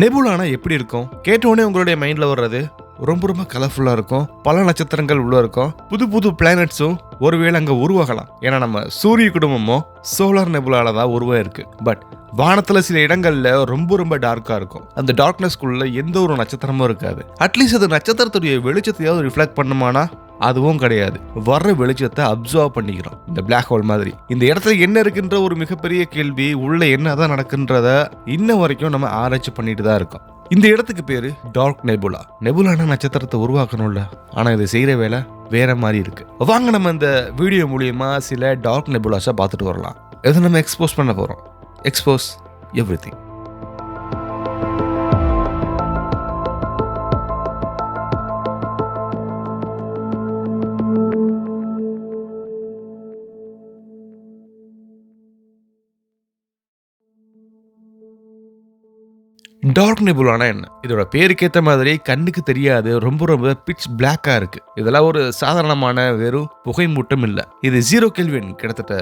நெபுலானா எப்படி இருக்கும்? கேட்டோடனே உங்களுடைய மைண்ட்ல வர்றது ரொம்ப ரொம்ப கலர்ஃபுல்லா இருக்கும். பல நட்சத்திரங்கள் உள்ள இருக்கும். புது புது பிளானட்ஸும் ஒருவேளை அங்க உருவாகலாம். ஏன்னா நம்ம சூரிய குடும்பமும் சோலார் நெபுலால தான் உருவாயிருக்கு. பட் வானத்துல சில இடங்கள்ல ரொம்ப ரொம்ப டார்க்கா இருக்கும். அந்த டார்க்னஸ்குள்ள எந்த ஒரு நட்சத்திரமும் இருக்காது. அட்லீஸ்ட் அது நட்சத்திரத்துடைய வெளிச்சத்தையாவது ரிஃப்ளெக்ட் பண்ணுமானா அதுவும் கிடையாது. வர்ற வெளிச்சத்தை அப்சர்வ் பண்ணிக்கிறோம். இந்த பிளாக் ஹோல் மாதிரி. இந்த இடத்துல என்ன இருக்குன்ற ஒரு மிகப்பெரிய கேள்வி, உள்ள என்னதான் நடக்குன்றத இன்ன வரைக்கும் நம்ம ஆராய்ச்சி பண்ணிட்டு தான் இருக்கோம். இந்த இடத்துக்கு பேரு டார்க் நெபுலா. நெபுலான நட்சத்திரத்தை உருவாக்கணும்ல, ஆனா இது செய்யற வேலை வேற மாதிரி இருக்கு. வாங்க நம்ம இந்த வீடியோ மூலியமா சில டார்க் நெபுலாஸை பார்த்துட்டு வரலாம். இதை நம்ம எக்ஸ்போஸ் பண்ண போறோம். Expose everything. டார்க் நெபுலானா என்ன? இதோட பேருக்கேற்ற மாதிரி கண்ணுக்கு தெரியாது, ரொம்ப ரொம்ப பிட்ச் பிளாக்கா இருக்கு. இதெல்லாம் ஒரு சாதாரணமான வெறும் புகை மூட்டம் இல்ல. இது 0 கெல்வின், கிட்டத்தட்ட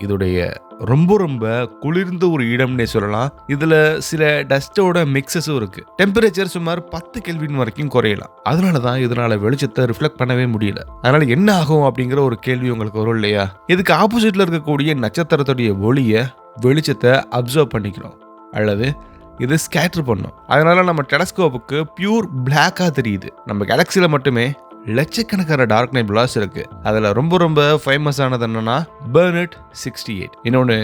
இதோடைய ரொம்ப ரொம்ப குளிர்ந்த ஒரு இடம்னே சொல்லலாம். இதுல சில டஸ்டோட மிக்சஸும் இருக்கு. டெம்பரேச்சர் சுமார் 10 கெல்வின் வரைக்கும் குறையலாம். அதனாலதான் இதனால வெளிச்சத்தை ரிஃப்ளெக்ட் பண்ணவே முடியல. அதனால என்ன ஆகும் அப்படிங்கிற ஒரு கேள்வி உங்களுக்கு வரும் இல்லையா? இதுக்கு ஆப்போசிட்ல இருக்கக்கூடிய நட்சத்திரத்துடைய ஒளிய வெளிச்சத்தை அப்சர்வ் பண்ணிக்கிறோம், அல்லது இது ஸ்கேட்டர் பண்ணும். அதனால நம்ம டெலஸ்கோப்புக்கு பியூர் பிளாக்கா தெரியுது. நம்ம கேலக்சில மட்டுமே லட்சக்கணக்கான டார்க் நெபுலாஸ் இருக்கு. அதுல ரொம்ப ரொம்ப ஃபேமஸ் ஆனது என்னன்னா பெர்னட் 68. இன்னொன்னு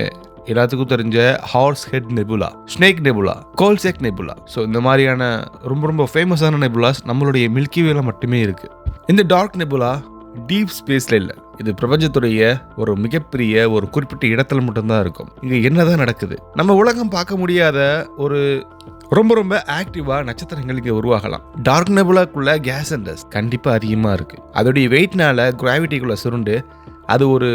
எல்லாத்துக்கும் தெரிஞ்ச horsehead nebula, snake nebula, coalsack nebula. So இந்த மாதிரியான ரொம்ப ரொம்ப ஃபேமஸான நெபுலாஸ் நம்மளுடைய மில்கி வேல மட்டுமே இருக்கு. இந்த டார்க் நெபுலா டீப் ஸ்பேஸ்ல இல்ல. இது பிரபஞ்சத்துடைய ஒரு மிகப்பெரிய ஒரு குறிப்பிட்ட இடத்துல மட்டும்தான் இருக்கும். இங்க என்னதான் நடக்குது? நம்ம உலகம் பார்க்க முடியாத ஒரு ரொம்ப ரொம்ப ஆக்டிவா நட்சத்திரங்கள் இங்க உருவாகலாம். டார்க் நெபுலாக்குள்ள கேஸ் அண்ட் டஸ்ட் கண்டிப்பா அதிகமா இருக்கு. அதோடைய வெயிட்னால கிராவிட்டிக்குள்ள சுருண்டு அது ஒரு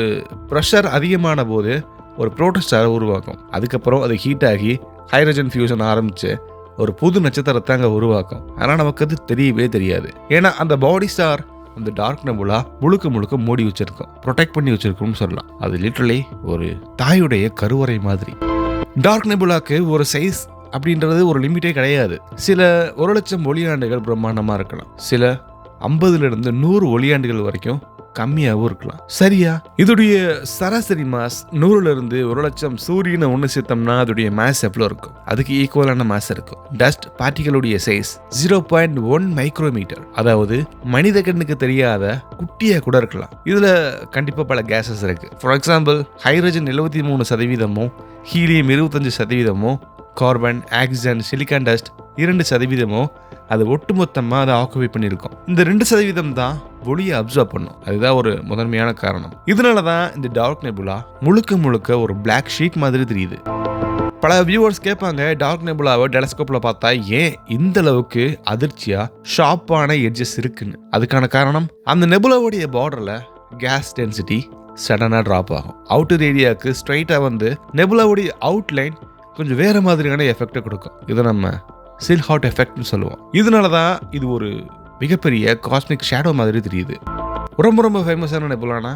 ப்ரெஷர் அதிகமான போது ஒரு புரோட்டோஸ்டார் உருவாக்கும். அதுக்கப்புறம் அது ஹீட் ஆகி ஹைட்ரஜன் ஃபியூஷன் ஆரம்பிச்சு ஒரு புது நட்சத்திரத்தை அங்க உருவாக்கும். ஆனா நமக்கு அது தெரியவே தெரியாது. ஏன்னா அந்த பாடி ஸ்டார் அந்த டார்க் நெபுலா முழுக்க முழுக்க மூடி வச்சிருக்கோம், ப்ரொடெக்ட் பண்ணி வச்சிருக்கோம்னு சொல்லலாம். அது லிட்டரலி ஒரு தாயுடைய கருவறை மாதிரி. டார்க் நெபுலாக்கு ஒரு சைஸ் அப்படின்றது ஒரு லிமிட்டே கிடையாது. சில 1,00,000 ஒளியாண்டுகள் பிரம்மாண்டமா இருக்கலாம். சில 50 to 100 ஒளியாண்டுகள் வரைக்கும் கம்மியாகவும் இருக்கலாம். சரியா? இதோடைய சராசரி மாஸ் 100 to 1,00,000 சூரியனை ஒன்று சேர்த்தோம்னா அதோடைய மாஸ் எவ்வளோ இருக்கும்? அதுக்கு ஈக்குவலான மாஸ் இருக்கும். டஸ்ட் பார்ட்டிகளுடைய சைஸ் 0.1 மைக்ரோமீட்டர். அதாவது மனித கண்ணுக்கு தெரியாத குட்டியா கூட இருக்கலாம். இதுல கண்டிப்பா பல கேசஸ் இருக்கு. For example, hydrogen 73%, helium 25%, carbon, oxygen, silicon dust 2%, அது ஒட்டுமொத்தமாக அதை ஆக்குபை பண்ணியிருக்கோம். இந்த 2% தான் ஒளியை அப்சர்வ் பண்ணும். அதுதான் ஒரு முதன்மையான காரணம். இதனால தான் இந்த டார்க் நெபுலா முழுக்க முழுக்க ஒரு பிளாக் ஷீட் மாதிரி தெரியுது. பல வியூவர்ஸ் கேட்பாங்க, டார்க் நெபுலாவை டெலஸ்கோப்ல பார்த்தா ஏன் இந்த அளவுக்கு அதிர்ச்சியா ஷார்ப்பான எட்ஜஸ் இருக்குன்னு. அதுக்கான காரணம், அந்த நெபுலாவுடைய பார்டர்ல கேஸ் டென்சிட்டி சடனா டிராப் ஆகும். அவுட்டர் ஏரியாவுக்கு ஸ்ட்ரைட்டா வந்து நெபுலாவுடைய அவுட்லைன் கொஞ்சம் வேற மாதிரியான எஃபெக்டை கொடுக்கும். இதை நம்ம சில்ஹாட் எஃபெக்ட்னு சொல்லுவோம். இதனால தான் இது ஒரு மிகப்பெரிய காஸ்மிக் ஷேடோ மாதிரி தெரியுது. ரொம்ப ரொம்ப ஃபேமஸான நெபுலானா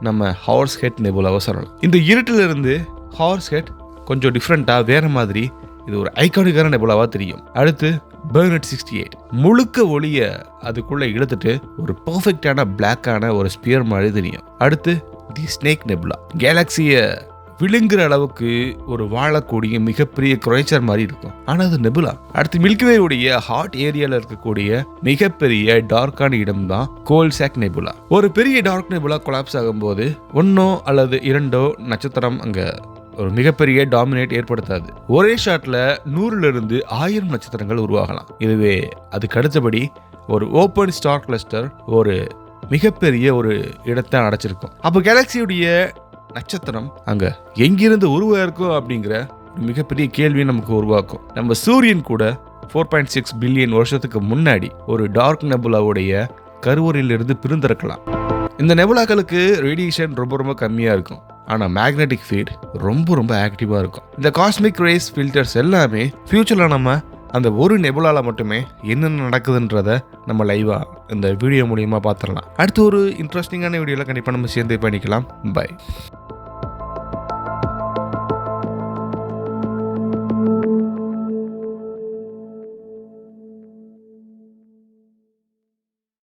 நம்ம ஹார்ஸ் ஹெட் நெபுலாவை சொல்லலாம். இந்த இருட்டில இருந்து ஹார்ஸ் ஹெட் கொஞ்சம் டிஃப்ரெண்ட்டாக வேற மாதிரி இது ஒரு ஐகானிக்கான நெபுலாவா தெரியும். அடுத்து பெர்னட் 68 முழுக்க ஒளிய அதுக்குள்ள இழுத்துட்டு ஒரு பர்ஃபெக்டான பிளாக்கான ஒரு ஸ்பியர் மாதிரி தெரியும். அடுத்து தி ஸ்னேக் நெபுலா, கேலக்சியை விழுங்குற அளவுக்கு ஒரு வாழக்கூடிய மிகப்பெரிய குறைச்சர் மாதிரி இருக்கும். ஆனா அது நெபுலா. அடுத்து மில்கிவே உடைய ஹாட் ஏரியால இருக்கக்கூடிய மிகப்பெரிய டார்க்கான இடம் தான் கோல்செக் நெபுலா. ஒரு பெரிய டார்க் நெபுலா கொலாப்ஸ் ஆகும்போது 1 அல்லது 2 நட்சத்திரம் அங்க ஒரு மிகப்பெரிய டாமினேட் ஏற்படுத்தாது. ஒரே ஷாட்ல 100 to 1000 நட்சத்திரங்கள் உருவாகலாம். இதுவே அதுக்கு அடுத்தபடி ஒரு ஓப்பன் ஸ்டார் கிளஸ்டர் ஒரு மிகப்பெரிய ஒரு இடத்தை அடைச்சிருக்கும். அப்போ கேலக்சியுடைய நட்சத்திரம் அங்க எங்கிருந்து உருவாயிருக்கும் அப்படிங்கிற மிகப்பெரிய கேள்வியை நமக்கு உருவாக்கும். நம்ம சூரியன் கூட 4.6 பில்லியன் வருஷத்துக்கு முன்னாடி ஒரு டார்க் நெபுலாவுடைய கருவறையிலிருந்து பிரிந்திருக்கலாம். இந்த நெபுலாக்களுக்கு ரேடியேஷன் ரொம்ப ரொம்ப கம்மியா இருக்கும். ஆனா மேக்னெட்டிக் ஃபீல்ட் ரொம்ப ரொம்ப ஆக்டிவா இருக்கும். இந்த காஸ்மிக் ரேஸ் ஃபில்டர்ஸ் எல்லாமே ஃபியூச்சர்ல நம்ம அந்த ஒரு நெபுலால மட்டுமே என்னென்ன நடக்குதுன்றத நம்ம லைவா இந்த வீடியோ மூலியமா பார்த்துடலாம். அடுத்து ஒரு இன்ட்ரெஸ்டிங்கான வீடியோல கண்டிப்பா நம்ம சேர்ந்து பண்ணிக்கலாம். பை.